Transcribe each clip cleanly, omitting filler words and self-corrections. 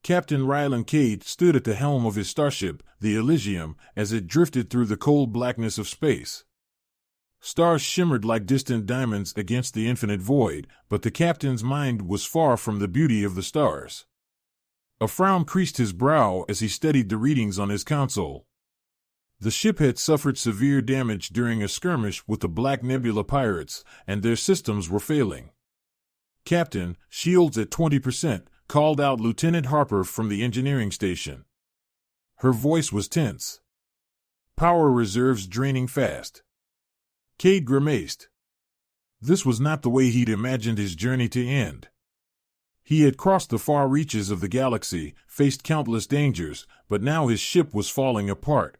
Captain Ryland Cade stood at the helm of his starship, the Elysium, as it drifted through the cold blackness of space. Stars shimmered like distant diamonds against the infinite void, but the captain's mind was far from the beauty of the stars. A frown creased his brow as he studied the readings on his console. The ship had suffered severe damage during a skirmish with the Black Nebula pirates, and their systems were failing. "Captain, shields at 20%, called out Lieutenant Harper from the engineering station. Her voice was tense. "Power reserves draining fast." Cade grimaced. This was not the way he'd imagined his journey to end. He had crossed the far reaches of the galaxy, faced countless dangers, but now his ship was falling apart.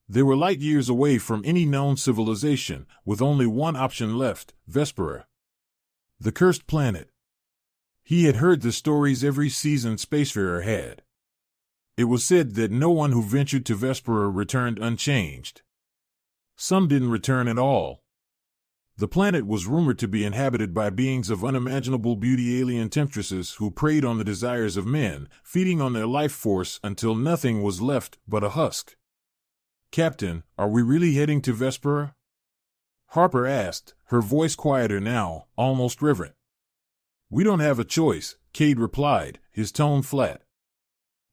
They were light years away from any known civilization, with only one option left: Vespera. The cursed planet. He had heard the stories every seasoned spacefarer had. It was said that no one who ventured to Vespera returned unchanged. Some didn't return at all. The planet was rumored to be inhabited by beings of unimaginable beauty, alien Temptresses who preyed on the desires of men, feeding on their life force until nothing was left but a husk. "Captain, are we really heading to Vespera?" Harper asked, her voice quieter now, almost reverent. "We don't have a choice," Cade replied, his tone flat.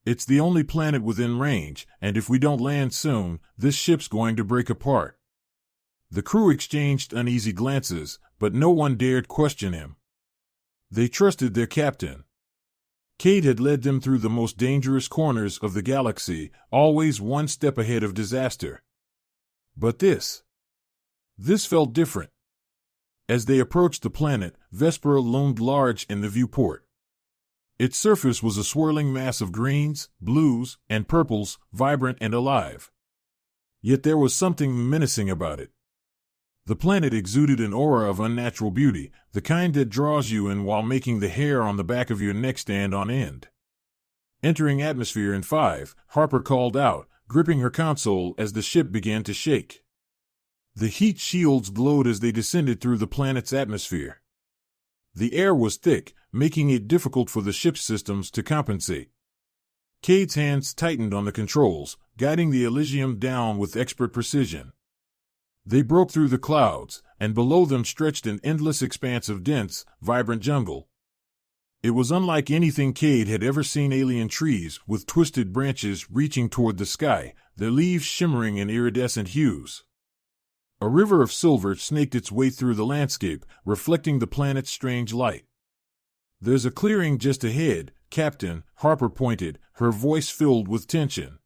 "It's the only planet within range, and if we don't land soon, this ship's going to break apart." The crew exchanged uneasy glances, but no one dared question him. They trusted their captain. Cade had led them through the most dangerous corners of the galaxy, always one step ahead of disaster. But this felt different. As they approached the planet, Vespera loomed large in the viewport. Its surface was a swirling mass of greens, blues, and purples, vibrant and alive. Yet there was something menacing about it. The planet exuded an aura of unnatural beauty, the kind that draws you in while making the hair on the back of your neck stand on end. Entering atmosphere in 5, Harper called out, gripping her console as the ship began to shake. The heat shields glowed as they descended through the planet's atmosphere. The air was thick, making it difficult for the ship's systems to compensate. Cade's hands tightened on the controls, guiding the Elysium down with expert precision. They broke through the clouds, and below them stretched an endless expanse of dense, vibrant jungle. It was unlike anything Cade had ever seen: alien trees with twisted branches reaching toward the sky, their leaves shimmering in iridescent hues. A river of silver snaked its way through the landscape, reflecting the planet's strange light. "There's a clearing just ahead, Captain," Harper pointed, her voice filled with tension.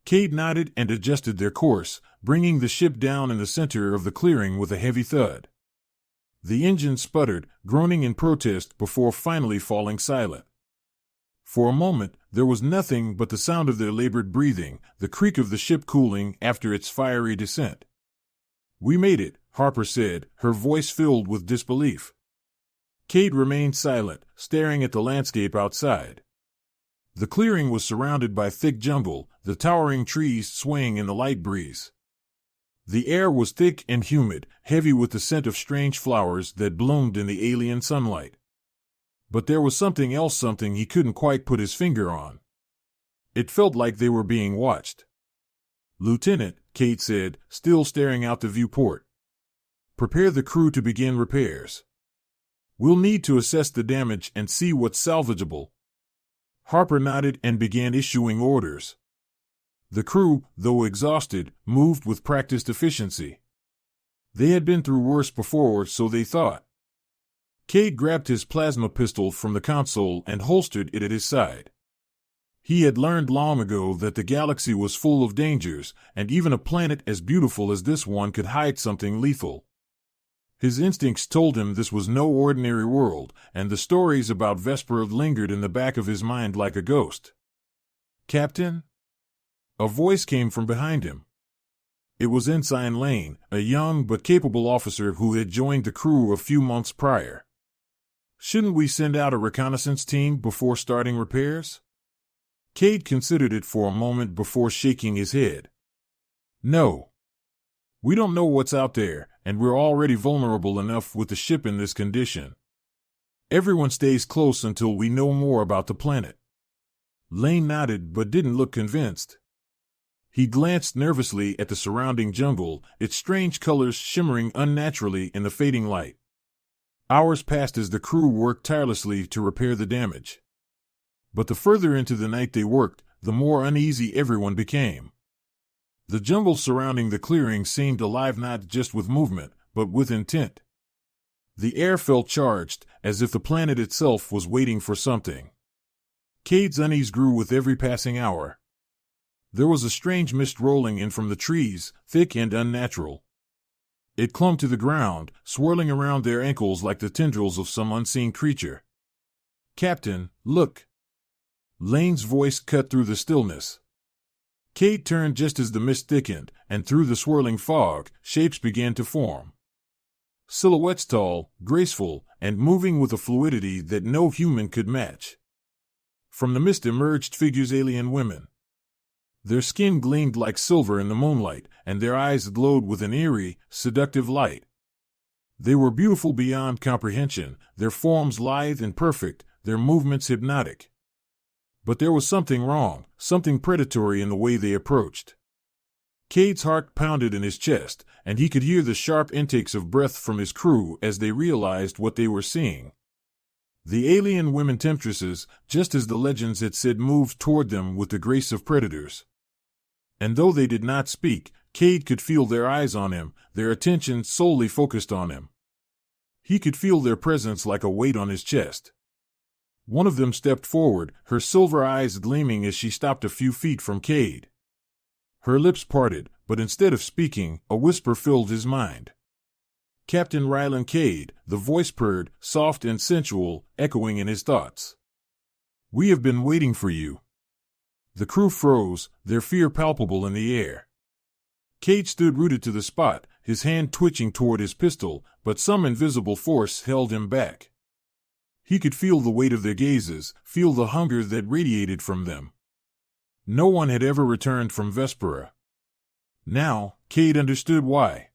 Cade nodded and adjusted their course, bringing the ship down in the center of the clearing with a heavy thud. The engine sputtered, groaning in protest before finally falling silent. For a moment, there was nothing but the sound of their labored breathing, the creak of the ship cooling after its fiery descent. "We made it," Harper said, her voice filled with disbelief. Cade remained silent, staring at the landscape outside. The clearing was surrounded by thick jungle, the towering trees swaying in the light breeze. The air was thick and humid, heavy with the scent of strange flowers that bloomed in the alien sunlight. But there was something else, something he couldn't quite put his finger on. It felt like they were being watched. "Lieutenant," Cade said, still staring out the viewport. "Prepare the crew to begin repairs. We'll need to assess the damage and see what's salvageable." Harper nodded and began issuing orders. The crew, though exhausted, moved with practiced efficiency. They had been through worse before, so they thought. Cade grabbed his plasma pistol from the console and holstered it at his side. He had learned long ago that the galaxy was full of dangers, and even a planet as beautiful as this one could hide something lethal. His instincts told him this was no ordinary world, and the stories about Vespera lingered in the back of his mind like a ghost. "Captain?" A voice came from behind him. It was Ensign Lane, a young but capable officer who had joined the crew a few months prior. "Shouldn't we send out a reconnaissance team before starting repairs?" Cade considered it for a moment before shaking his head. "No. We don't know what's out there, and we're already vulnerable enough with the ship in this condition. Everyone stays close until we know more about the planet." Lane nodded but didn't look convinced. He glanced nervously at the surrounding jungle, its strange colors shimmering unnaturally in the fading light. Hours passed as the crew worked tirelessly to repair the damage. But the further into the night they worked, the more uneasy everyone became. The jungle surrounding the clearing seemed alive not just with movement, but with intent. The air felt charged, as if the planet itself was waiting for something. Cade's unease grew with every passing hour. There was a strange mist rolling in from the trees, thick and unnatural. It clung to the ground, swirling around their ankles like the tendrils of some unseen creature. "Captain, look!" Lane's voice cut through the stillness. Cade turned just as the mist thickened, and through the swirling fog, shapes began to form. Silhouettes tall, graceful, and moving with a fluidity that no human could match. From the mist emerged figures, alien women. Their skin gleamed like silver in the moonlight, and their eyes glowed with an eerie, seductive light. They were beautiful beyond comprehension, their forms lithe and perfect, their movements hypnotic. But there was something wrong, something predatory in the way they approached. Cade's heart pounded in his chest, and he could hear the sharp intakes of breath from his crew as they realized what they were seeing. The alien women Temptresses, just as the legends had said, moved toward them with the grace of predators. And though they did not speak, Cade could feel their eyes on him, their attention solely focused on him. He could feel their presence like a weight on his chest. One of them stepped forward, her silver eyes gleaming as she stopped a few feet from Cade. Her lips parted, but instead of speaking, a whisper filled his mind. "Captain Ryland Cade," the voice purred, soft and sensual, echoing in his thoughts. "We have been waiting for you." The crew froze, their fear palpable in the air. Cade stood rooted to the spot, his hand twitching toward his pistol, but some invisible force held him back. He could feel the weight of their gazes, feel the hunger that radiated from them. No one had ever returned from Vespera. Now, Cade understood why.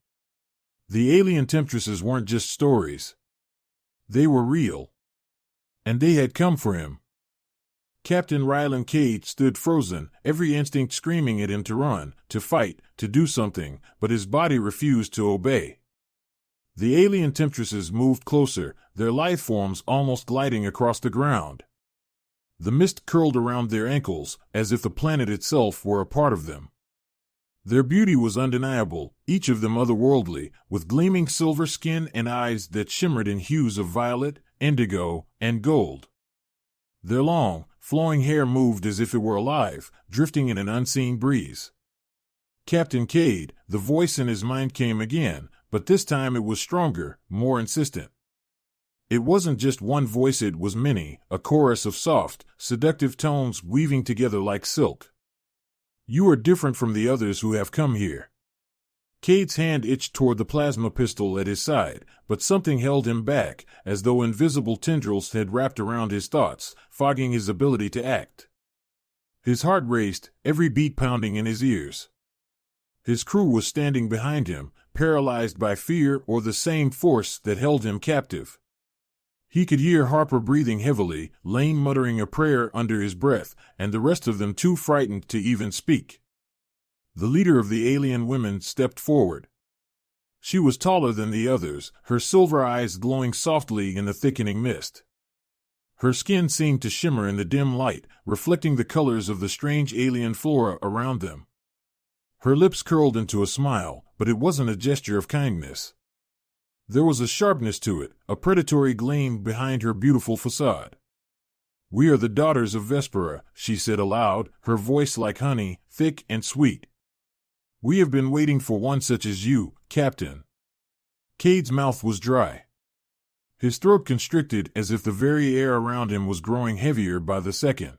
The alien Temptresses weren't just stories. They were real. And they had come for him. Captain Ryland Cade stood frozen, every instinct screaming at him to run, to fight, to do something, but his body refused to obey. The alien Temptresses moved closer, their lithe forms almost gliding across the ground. The mist curled around their ankles, as if the planet itself were a part of them. Their beauty was undeniable, each of them otherworldly, with gleaming silver skin and eyes that shimmered in hues of violet, indigo, and gold. Their long, flowing hair moved as if it were alive, drifting in an unseen breeze. "Captain Cade," the voice in his mind came again, but this time it was stronger, more insistent. It wasn't just one voice, it was many, a chorus of soft, seductive tones weaving together like silk. "You are different from the others who have come here." Cade's hand itched toward the plasma pistol at his side, but something held him back, as though invisible tendrils had wrapped around his thoughts, fogging his ability to act. His heart raced, every beat pounding in his ears. His crew was standing behind him, paralyzed by fear or the same force that held him captive. He could hear Harper breathing heavily, Lane muttering a prayer under his breath, and the rest of them too frightened to even speak. The leader of the alien women stepped forward. She was taller than the others, her silver eyes glowing softly in the thickening mist. Her skin seemed to shimmer in the dim light, reflecting the colors of the strange alien flora around them. Her lips curled into a smile, but it wasn't a gesture of kindness. There was a sharpness to it, a predatory gleam behind her beautiful facade. "We are the daughters of Vespera," she said aloud, her voice like honey, thick and sweet. "We have been waiting for one such as you, Captain." Cade's mouth was dry. His throat constricted as if the very air around him was growing heavier by the second.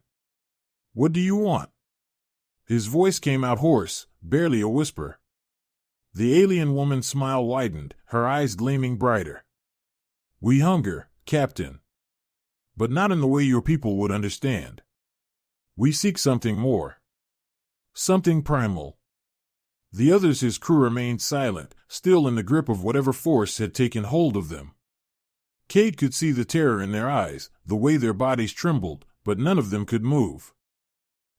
"What do you want?" His voice came out hoarse, barely a whisper. The alien woman's smile widened, her eyes gleaming brighter. "We hunger, Captain. But not in the way your people would understand. We seek something more. Something primal." The others, his crew, remained silent, still in the grip of whatever force had taken hold of them. Cade could see the terror in their eyes, the way their bodies trembled, but none of them could move.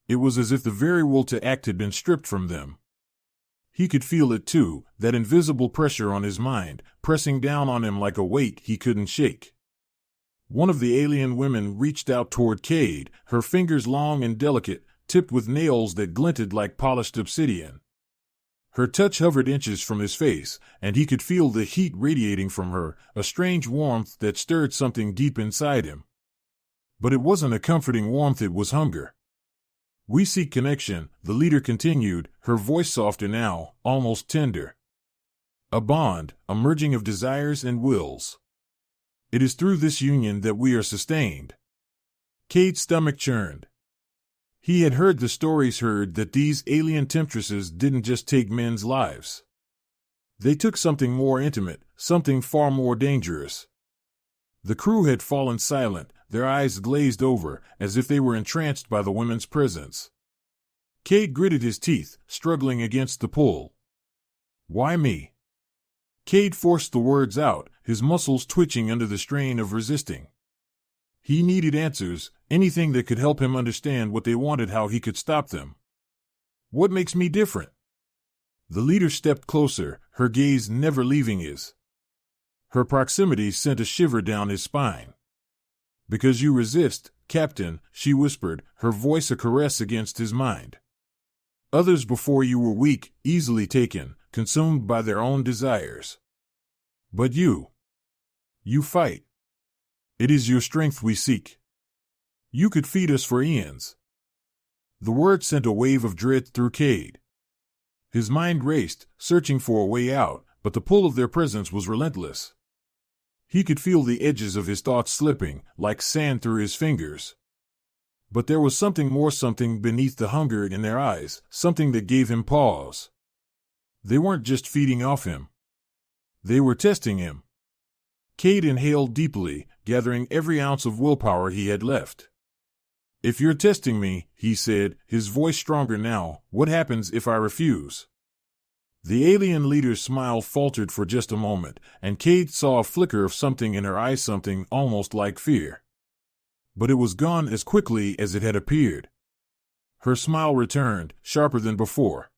It was as if the very will to act had been stripped from them. He could feel it too, that invisible pressure on his mind, pressing down on him like a weight he couldn't shake. One of the alien women reached out toward Cade, her fingers long and delicate, tipped with nails that glinted like polished obsidian. Her touch hovered inches from his face, and he could feel the heat radiating from her, a strange warmth that stirred something deep inside him. But it wasn't a comforting warmth, it was hunger. "We seek connection," the leader continued, her voice softer now, almost tender. "A bond, a merging of desires and wills. It is through this union that we are sustained." Cade's stomach churned. He had heard the stories that these alien temptresses didn't just take men's lives. They took something more intimate, something far more dangerous. The crew had fallen silent, their eyes glazed over, as if they were entranced by the women's presence. Cade gritted his teeth, struggling against the pull. "Why me?" Cade forced the words out, his muscles twitching under the strain of resisting. He needed answers, anything that could help him understand what they wanted, how he could stop them. "What makes me different?" The leader stepped closer, her gaze never leaving his. Her proximity sent a shiver down his spine. "Because you resist, Captain," she whispered, her voice a caress against his mind. "Others before you were weak, easily taken, consumed by their own desires. But you fight. It is your strength we seek. You could feed us for eons." The word sent a wave of dread through Cade. His mind raced, searching for a way out, but the pull of their presence was relentless. He could feel the edges of his thoughts slipping, like sand through his fingers. But there was something more, something beneath the hunger in their eyes, something that gave him pause. They weren't just feeding off him. They were testing him. Cade inhaled deeply, gathering every ounce of willpower he had left. "If you're testing me," he said, his voice stronger now, "what happens if I refuse?" The alien leader's smile faltered for just a moment, and Cade saw a flicker of something in her eyes, something almost like fear. But it was gone as quickly as it had appeared. Her smile returned, sharper than before.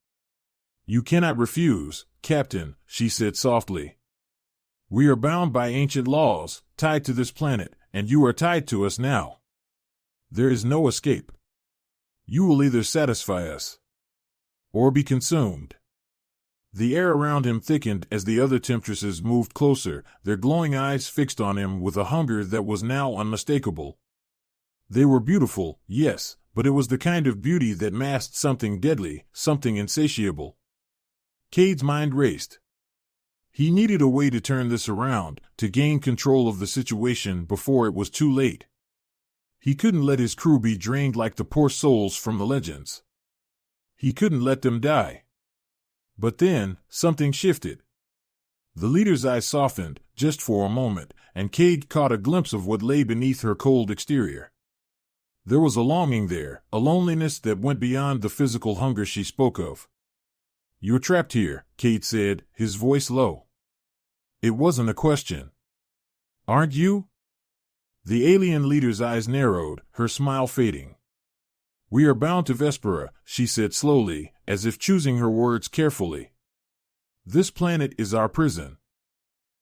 "You cannot refuse, Captain," she said softly. "We are bound by ancient laws, tied to this planet, and you are tied to us now. There is no escape. You will either satisfy us or be consumed." The air around him thickened as the other temptresses moved closer, their glowing eyes fixed on him with a hunger that was now unmistakable. They were beautiful, yes, but it was the kind of beauty that masked something deadly, something insatiable. Cade's mind raced. He needed a way to turn this around, to gain control of the situation before it was too late. He couldn't let his crew be drained like the poor souls from the legends. He couldn't let them die. But then, something shifted. The leader's eyes softened, just for a moment, and Cade caught a glimpse of what lay beneath her cold exterior. There was a longing there, a loneliness that went beyond the physical hunger she spoke of. "You're trapped here," Cade said, his voice low. It wasn't a question. "Aren't you?" The alien leader's eyes narrowed, her smile fading. "We are bound to Vespera," she said slowly, as if choosing her words carefully. "This planet is our prison.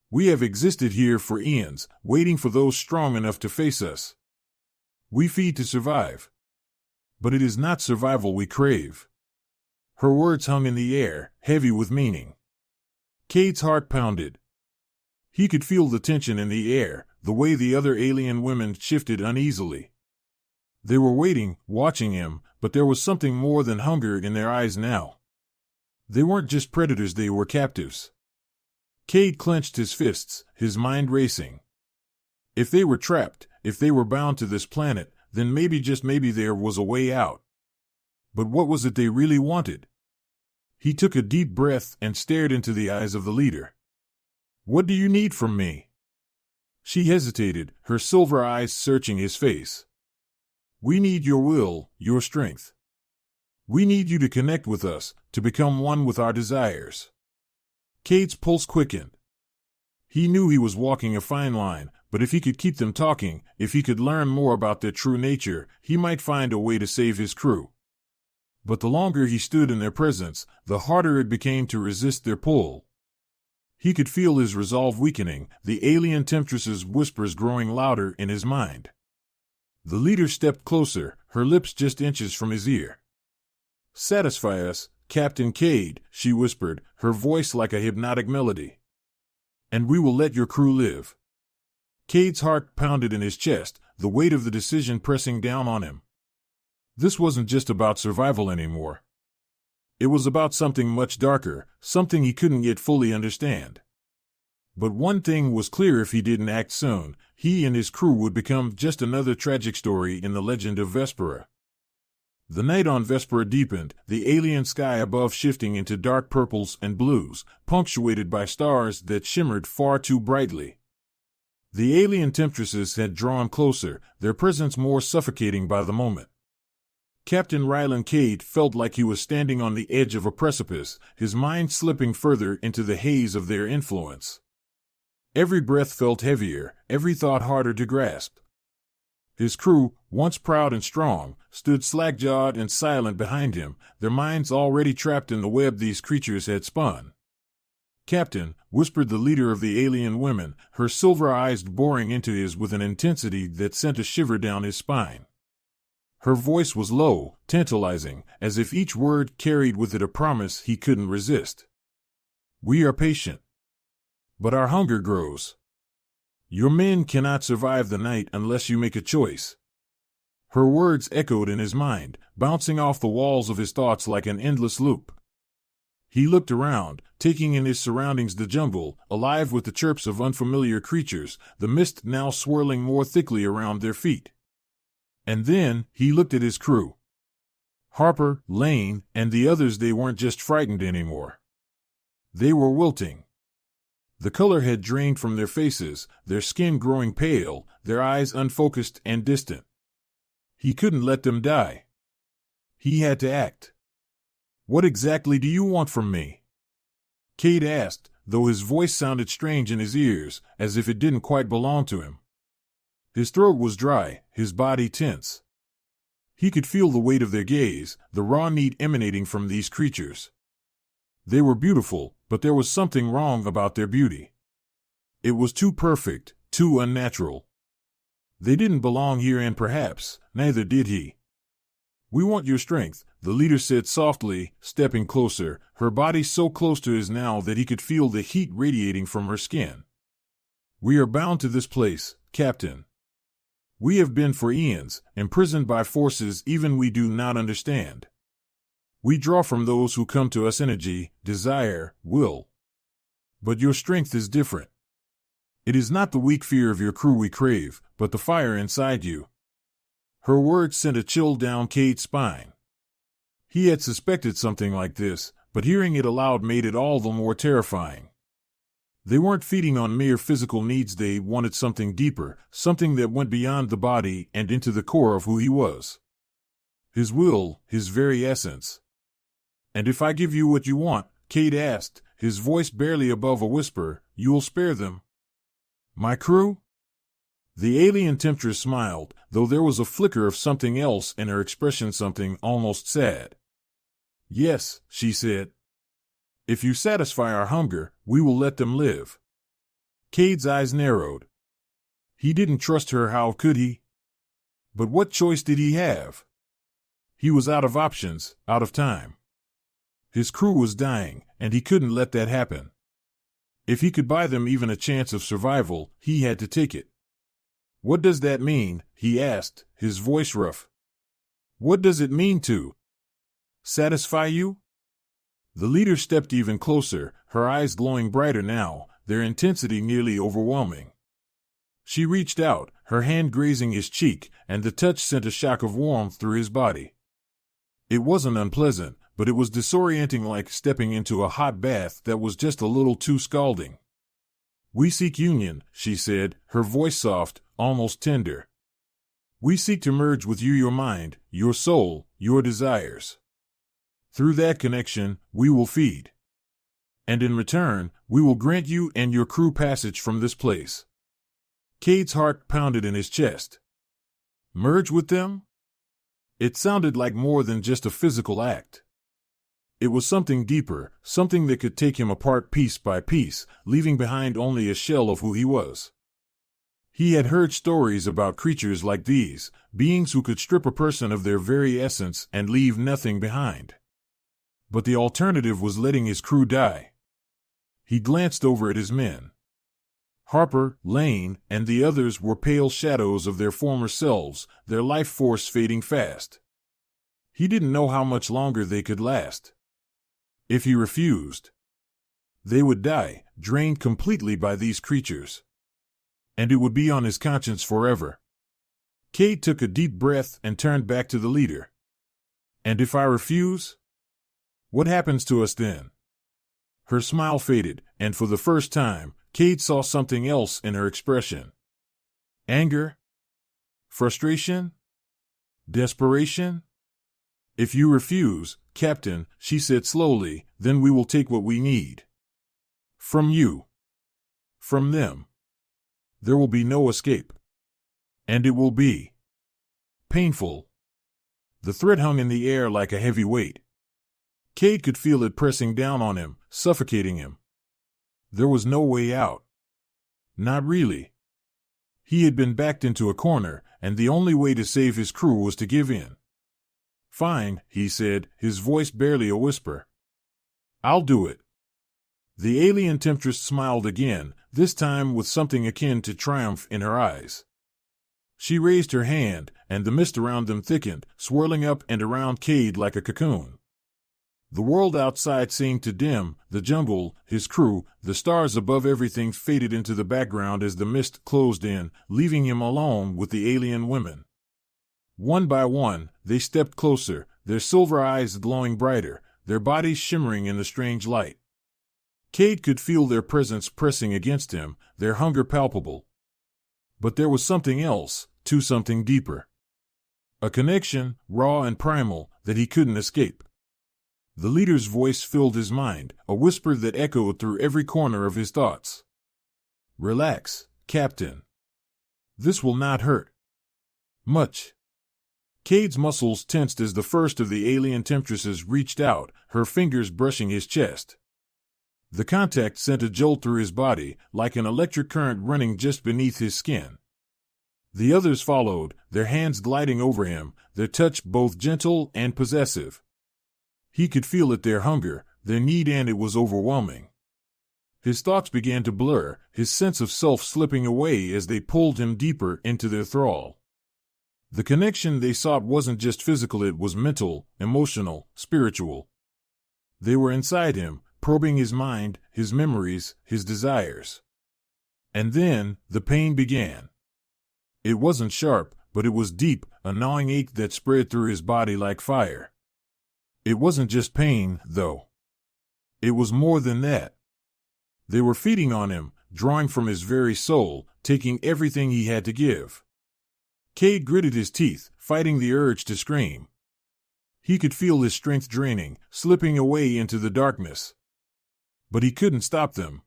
We have existed here for eons, waiting for those strong enough to face us. We feed to survive. But it is not survival we crave." Her words hung in the air, heavy with meaning. Cade's heart pounded. He could feel the tension in the air, the way the other alien women shifted uneasily. They were waiting, watching him, but there was something more than hunger in their eyes now. They weren't just predators, they were captives. Cade clenched his fists, his mind racing. If they were trapped, if they were bound to this planet, then maybe, just maybe, there was a way out. But what was it they really wanted? He took a deep breath and stared into the eyes of the leader. "What do you need from me?" She hesitated, her silver eyes searching his face. "We need your will, your strength. We need you to connect with us, to become one with our desires." Cade's pulse quickened. He knew he was walking a fine line, but if he could keep them talking, if he could learn more about their true nature, he might find a way to save his crew. But the longer he stood in their presence, the harder it became to resist their pull. He could feel his resolve weakening, the alien Temptresses' whispers growing louder in his mind. The leader stepped closer, her lips just inches from his ear. "Satisfy us, Captain Cade," she whispered, her voice like a hypnotic melody. "And we will let your crew live." Cade's heart pounded in his chest, the weight of the decision pressing down on him. This wasn't just about survival anymore. It was about something much darker, something he couldn't yet fully understand. But one thing was clear: if he didn't act soon, he and his crew would become just another tragic story in the legend of Vespera. The night on Vespera deepened, the alien sky above shifting into dark purples and blues, punctuated by stars that shimmered far too brightly. The alien Temptresses had drawn closer, their presence more suffocating by the moment. Captain Ryland Cade felt like he was standing on the edge of a precipice, his mind slipping further into the haze of their influence. Every breath felt heavier, every thought harder to grasp. His crew, once proud and strong, stood slack-jawed and silent behind him, their minds already trapped in the web these creatures had spun. "Captain," whispered the leader of the alien women, her silver eyes boring into his with an intensity that sent a shiver down his spine. Her voice was low, tantalizing, as if each word carried with it a promise he couldn't resist. "We are patient. But our hunger grows. Your men cannot survive the night unless you make a choice." Her words echoed in his mind, bouncing off the walls of his thoughts like an endless loop. He looked around, taking in his surroundings, the jungle, alive with the chirps of unfamiliar creatures, the mist now swirling more thickly around their feet. And then, he looked at his crew. Harper, Lane, and the others. They weren't just frightened anymore. They were wilting. The color had drained from their faces, their skin growing pale, their eyes unfocused and distant. He couldn't let them die. He had to act. "What exactly do you want from me?" Cade asked, though his voice sounded strange in his ears, as if it didn't quite belong to him. His throat was dry, his body tense. He could feel the weight of their gaze, the raw need emanating from these creatures. They were beautiful, but there was something wrong about their beauty. It was too perfect, too unnatural. They didn't belong here, and perhaps neither did he. "We want your strength," the leader said softly, stepping closer, her body so close to his now that he could feel the heat radiating from her skin. "We are bound to this place, Captain. We have been for eons, imprisoned by forces even we do not understand. We draw from those who come to us energy, desire, will. But your strength is different. It is not the weak fear of your crew we crave, but the fire inside you." Her words sent a chill down Cade's spine. He had suspected something like this, but hearing it aloud made it all the more terrifying. They weren't feeding on mere physical needs. They wanted something deeper, something that went beyond the body and into the core of who he was. His will, his very essence. "And if I give you what you want," Cade asked, his voice barely above a whisper, "you'll spare them?" "My crew?" The alien temptress smiled, though there was a flicker of something else in her expression, something almost sad. "Yes," she said. "If you satisfy our hunger, we will let them live." Cade's eyes narrowed. He didn't trust her, how could he? But what choice did he have? He was out of options, out of time. His crew was dying, and he couldn't let that happen. If he could buy them even a chance of survival, he had to take it. "What does that mean?" he asked, his voice rough. "What does it mean to satisfy you?" The leader stepped even closer, her eyes glowing brighter now, their intensity nearly overwhelming. She reached out, her hand grazing his cheek, and the touch sent a shock of warmth through his body. It wasn't unpleasant, but it was disorienting, like stepping into a hot bath that was just a little too scalding. "We seek union," she said, her voice soft, almost tender. "We seek to merge with you, your mind, your soul, your desires. Through that connection, we will feed. And in return, we will grant you and your crew passage from this place." Cade's heart pounded in his chest. Merge with them? It sounded like more than just a physical act. It was something deeper, something that could take him apart piece by piece, leaving behind only a shell of who he was. He had heard stories about creatures like these, beings who could strip a person of their very essence and leave nothing behind. But the alternative was letting his crew die. He glanced over at his men. Harper, Lane, and the others were pale shadows of their former selves, their life force fading fast. He didn't know how much longer they could last. If he refused, they would die, drained completely by these creatures. And it would be on his conscience forever. Cade took a deep breath and turned back to the leader. And if I refuse? What happens to us then? Her smile faded, and for the first time, Cade saw something else in her expression. Anger? Frustration? Desperation? If you refuse, Captain, she said slowly, then we will take what we need. From you. From them. There will be no escape. And it will be painful. The threat hung in the air like a heavy weight. Cade could feel it pressing down on him, suffocating him. There was no way out. Not really. He had been backed into a corner, and the only way to save his crew was to give in. Fine, he said, his voice barely a whisper. I'll do it. The alien temptress smiled again, this time with something akin to triumph in her eyes. She raised her hand, and the mist around them thickened, swirling up and around Cade like a cocoon. The world outside seemed to dim, the jungle, his crew, the stars above everything faded into the background as the mist closed in, leaving him alone with the alien women. One by one, they stepped closer, their silver eyes glowing brighter, their bodies shimmering in the strange light. Cade could feel their presence pressing against him, their hunger palpable. But there was something else, something deeper. A connection, raw and primal, that he couldn't escape. The leader's voice filled his mind, a whisper that echoed through every corner of his thoughts. Relax, Captain. This will not hurt. Much. Cade's muscles tensed as the first of the alien temptresses reached out, her fingers brushing his chest. The contact sent a jolt through his body, like an electric current running just beneath his skin. The others followed, their hands gliding over him, their touch both gentle and possessive. He could feel it, their hunger, their need, and it was overwhelming. His thoughts began to blur, his sense of self slipping away as they pulled him deeper into their thrall. The connection they sought wasn't just physical, it was mental, emotional, spiritual. They were inside him, probing his mind, his memories, his desires. And then, the pain began. It wasn't sharp, but it was deep, a gnawing ache that spread through his body like fire. It wasn't just pain, though. It was more than that. They were feeding on him, drawing from his very soul, taking everything he had to give. Cade gritted his teeth, fighting the urge to scream. He could feel his strength draining, slipping away into the darkness. But he couldn't stop them.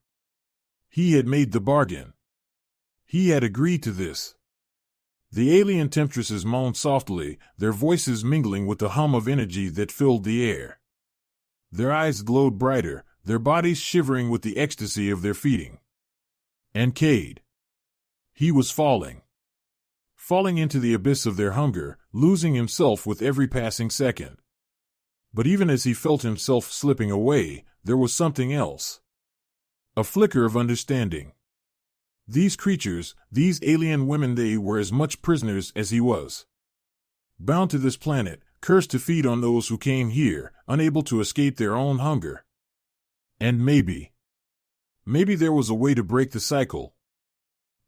He had made the bargain. He had agreed to this. The alien temptresses moaned softly, their voices mingling with the hum of energy that filled the air. Their eyes glowed brighter, their bodies shivering with the ecstasy of their feeding. And Cade. He was falling. Falling into the abyss of their hunger, losing himself with every passing second. But even as he felt himself slipping away, there was something else. A flicker of understanding. These creatures, these alien women, they were as much prisoners as he was. Bound to this planet, cursed to feed on those who came here, unable to escape their own hunger. And maybe there was a way to break the cycle.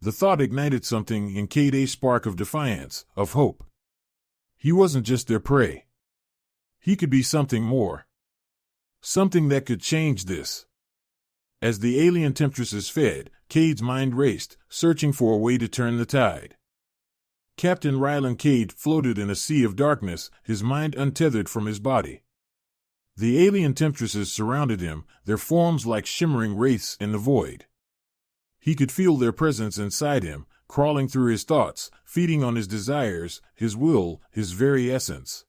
The thought ignited something in Cade, a spark of defiance, of hope. He wasn't just their prey. He could be something more. Something that could change this. As the alien temptresses fed, Cade's mind raced, searching for a way to turn the tide. Captain Ryland Cade floated in a sea of darkness, his mind untethered from his body. The alien temptresses surrounded him, their forms like shimmering wraiths in the void. He could feel their presence inside him, crawling through his thoughts, feeding on his desires, his will, his very essence.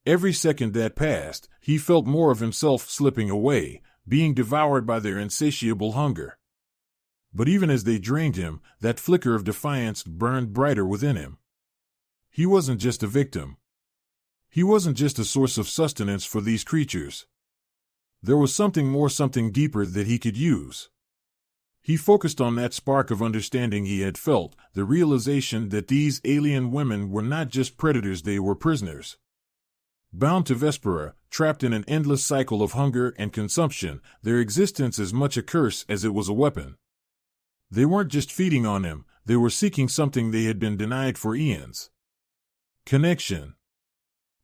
Every second that passed, he felt more of himself slipping away, being devoured by their insatiable hunger. But even as they drained him, that flicker of defiance burned brighter within him. He wasn't just a victim. He wasn't just a source of sustenance for these creatures. There was something more, something deeper that he could use. He focused on that spark of understanding he had felt, the realization that these alien women were not just predators, they were prisoners. Bound to Vespera, trapped in an endless cycle of hunger and consumption, their existence as much a curse as it was a weapon. They weren't just feeding on him, they were seeking something they had been denied for eons. Connection.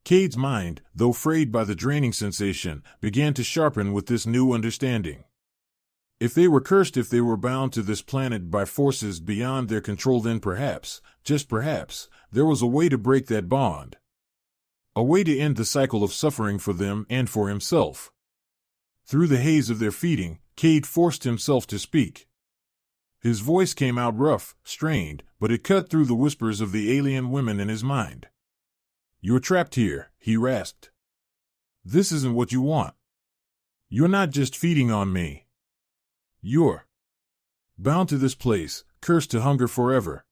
Cade's mind, though frayed by the draining sensation, began to sharpen with this new understanding. If they were cursed, if they were bound to this planet by forces beyond their control, then perhaps, just perhaps, there was a way to break that bond. A way to end the cycle of suffering for them and for himself. Through the haze of their feeding, Cade forced himself to speak. His voice came out rough, strained, but it cut through the whispers of the alien women in his mind. "You're trapped here," he rasped. "This isn't what you want. You're not just feeding on me. You're bound to this place, cursed to hunger forever."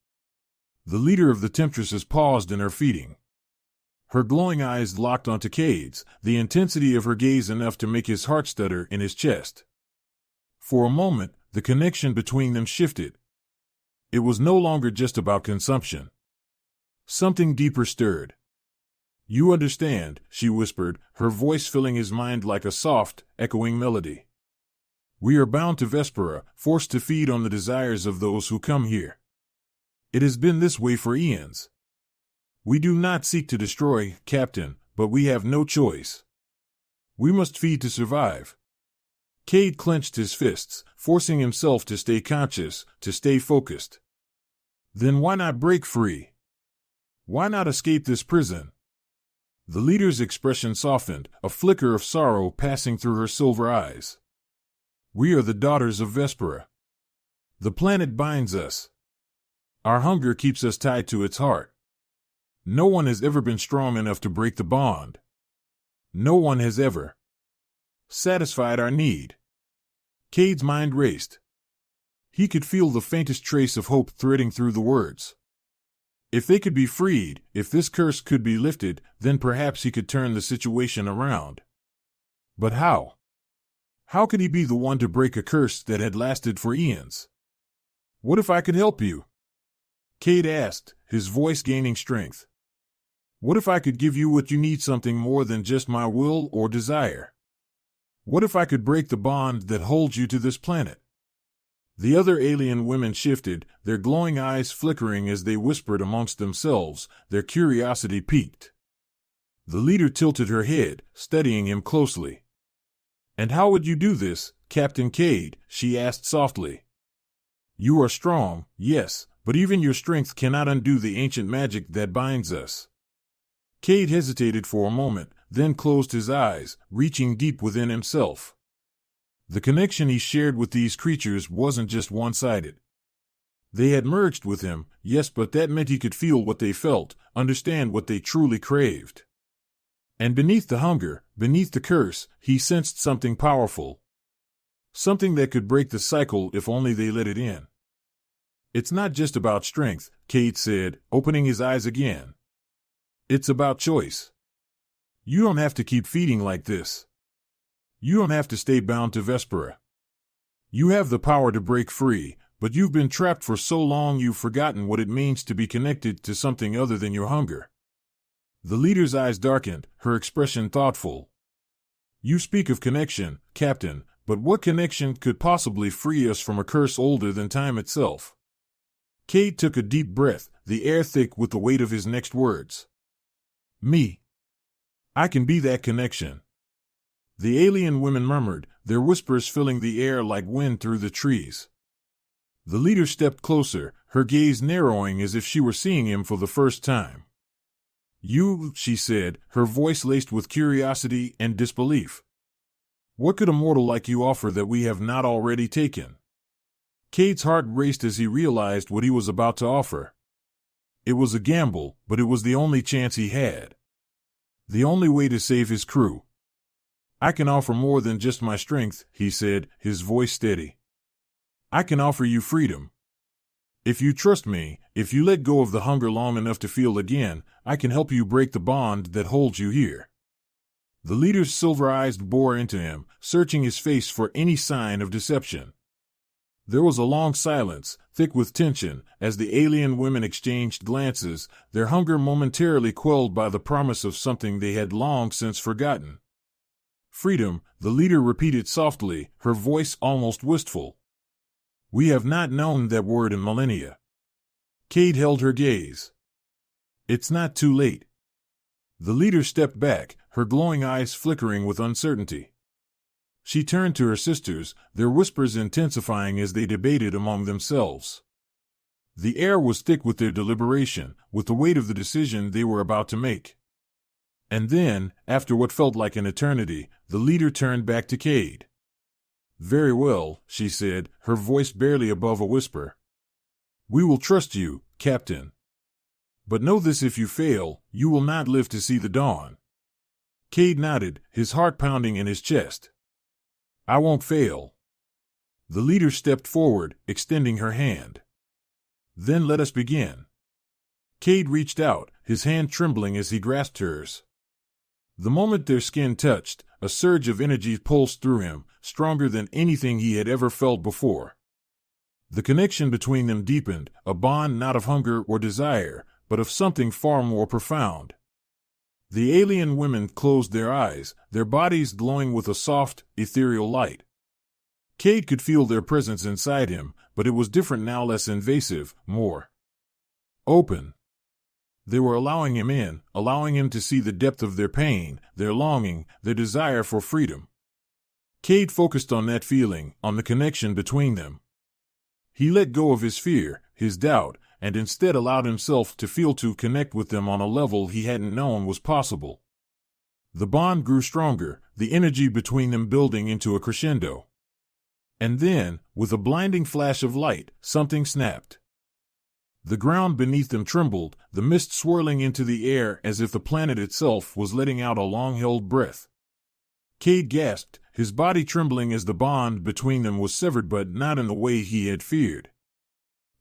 The leader of the Temptresses paused in her feeding. Her glowing eyes locked onto Cade's, the intensity of her gaze enough to make his heart stutter in his chest. For a moment, the connection between them shifted. It was no longer just about consumption. Something deeper stirred. "You understand," she whispered, her voice filling his mind like a soft, echoing melody. "We are bound to Vespera, forced to feed on the desires of those who come here. It has been this way for eons. We do not seek to destroy, Captain, but we have no choice. We must feed to survive." Cade clenched his fists, forcing himself to stay conscious, to stay focused. Then why not break free? Why not escape this prison? The leader's expression softened, a flicker of sorrow passing through her silver eyes. "We are the daughters of Vespera. The planet binds us. Our hunger keeps us tied to its heart. No one has ever been strong enough to break the bond. No one has ever satisfied our need." Cade's mind raced. He could feel the faintest trace of hope threading through the words. If they could be freed, if this curse could be lifted, then perhaps he could turn the situation around. But how? How could he be the one to break a curse that had lasted for eons? "What if I could help you?" Cade asked, his voice gaining strength. "What if I could give you what you need, something more than just my will or desire? What if I could break the bond that holds you to this planet?" The other alien women shifted, their glowing eyes flickering as they whispered amongst themselves, their curiosity piqued. The leader tilted her head, studying him closely. "And how would you do this, Captain Cade?" she asked softly. "You are strong, yes, but even your strength cannot undo the ancient magic that binds us." Cade hesitated for a moment, then closed his eyes, reaching deep within himself. The connection he shared with these creatures wasn't just one-sided. They had merged with him, yes, but that meant he could feel what they felt, understand what they truly craved. And beneath the hunger, beneath the curse, he sensed something powerful. Something that could break the cycle if only they let it in. "It's not just about strength," Cade said, opening his eyes again. "It's about choice. You don't have to keep feeding like this. You don't have to stay bound to Vespera. You have the power to break free, but you've been trapped for so long you've forgotten what it means to be connected to something other than your hunger." The leader's eyes darkened, her expression thoughtful. "You speak of connection, Captain, but what connection could possibly free us from a curse older than time itself?" Cade took a deep breath, the air thick with the weight of his next words. "Me. I can be that connection." The alien women murmured, their whispers filling the air like wind through the trees. The leader stepped closer, her gaze narrowing as if she were seeing him for the first time. "You," she said, her voice laced with curiosity and disbelief. "What could a mortal like you offer that we have not already taken?" Cade's heart raced as he realized what he was about to offer. It was a gamble, but it was the only chance he had. The only way to save his crew. "I can offer more than just my strength," he said, his voice steady. "I can offer you freedom. If you trust me, if you let go of the hunger long enough to feel again, I can help you break the bond that holds you here." The leader's silver eyes bored into him, searching his face for any sign of deception. There was a long silence, thick with tension, as the alien women exchanged glances, their hunger momentarily quelled by the promise of something they had long since forgotten. "Freedom," the leader repeated softly, her voice almost wistful. "We have not known that word in millennia." Cade held her gaze. "It's not too late." The leader stepped back, her glowing eyes flickering with uncertainty. She turned to her sisters, their whispers intensifying as they debated among themselves. The air was thick with their deliberation, with the weight of the decision they were about to make. And then, after what felt like an eternity, the leader turned back to Cade. "Very well," she said, her voice barely above a whisper. "We will trust you, Captain. But know this: if you fail, you will not live to see the dawn." Cade nodded, his heart pounding in his chest. "I won't fail." The leader stepped forward, extending her hand. "Then let us begin." Cade reached out, his hand trembling as he grasped hers. The moment their skin touched, a surge of energy pulsed through him, stronger than anything he had ever felt before. The connection between them deepened, a bond not of hunger or desire, but of something far more profound. The alien women closed their eyes, their bodies glowing with a soft, ethereal light. Cade could feel their presence inside him, but it was different now, less invasive, more open. They were allowing him in, allowing him to see the depth of their pain, their longing, their desire for freedom. Cade focused on that feeling, on the connection between them. He let go of his fear, his doubt, and instead allowed himself to connect with them on a level he hadn't known was possible. The bond grew stronger, the energy between them building into a crescendo. And then, with a blinding flash of light, something snapped. The ground beneath them trembled, the mist swirling into the air as if the planet itself was letting out a long-held breath. Cade gasped, his body trembling as the bond between them was severed, but not in the way he had feared.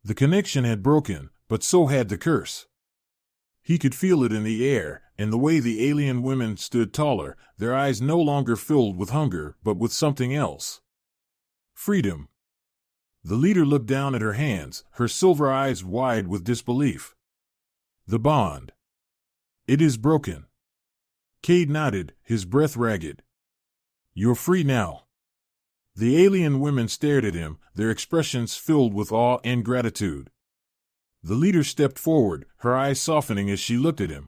The connection had broken, but so had the curse. He could feel it in the air, in the way the alien women stood taller, their eyes no longer filled with hunger, but with something else. Freedom. The leader looked down at her hands, her silver eyes wide with disbelief. "The bond. It is broken." Cade nodded, his breath ragged. "You're free now." The alien women stared at him, their expressions filled with awe and gratitude. The leader stepped forward, her eyes softening as she looked at him.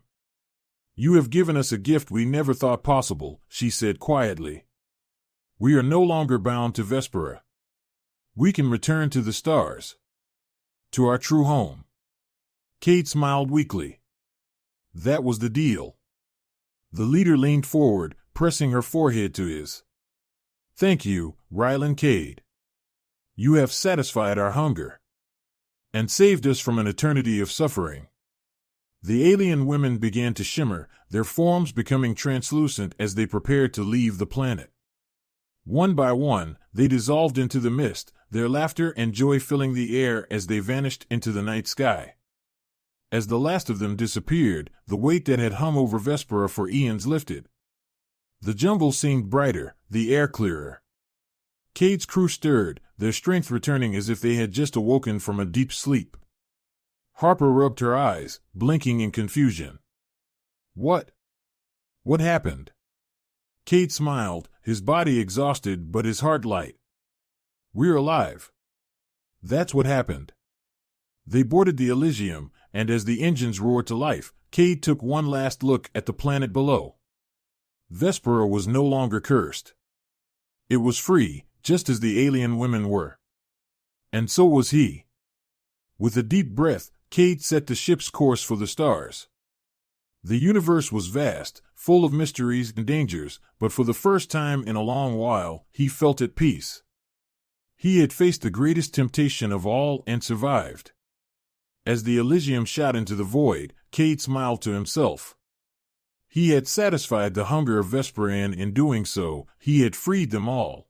"You have given us a gift we never thought possible," she said quietly. "We are no longer bound to Vespera. We can return to the stars. To our true home." Cade smiled weakly. That was the deal. The leader leaned forward, pressing her forehead to his. "Thank you, Rylan Cade. You have satisfied our hunger. And saved us from an eternity of suffering." The alien women began to shimmer, their forms becoming translucent as they prepared to leave the planet. One by one, they dissolved into the mist, their laughter and joy filling the air as they vanished into the night sky. As the last of them disappeared, the weight that had hung over Vespera for eons lifted. The jungle seemed brighter, the air clearer. Cade's crew stirred, their strength returning as if they had just awoken from a deep sleep. Harper rubbed her eyes, blinking in confusion. What happened?" Cade smiled, his body exhausted but his heart light. "We're alive. That's what happened." They boarded the Elysium, and as the engines roared to life, Cade took one last look at the planet below. Vespera was no longer cursed. It was free, just as the alien women were. And so was he. With a deep breath, Cade set the ship's course for the stars. The universe was vast, full of mysteries and dangers, but for the first time in a long while, he felt at peace. He had faced the greatest temptation of all and survived. As the Elysium shot into the void, Cade smiled to himself. He had satisfied the hunger of Vesperian in doing so, he had freed them all.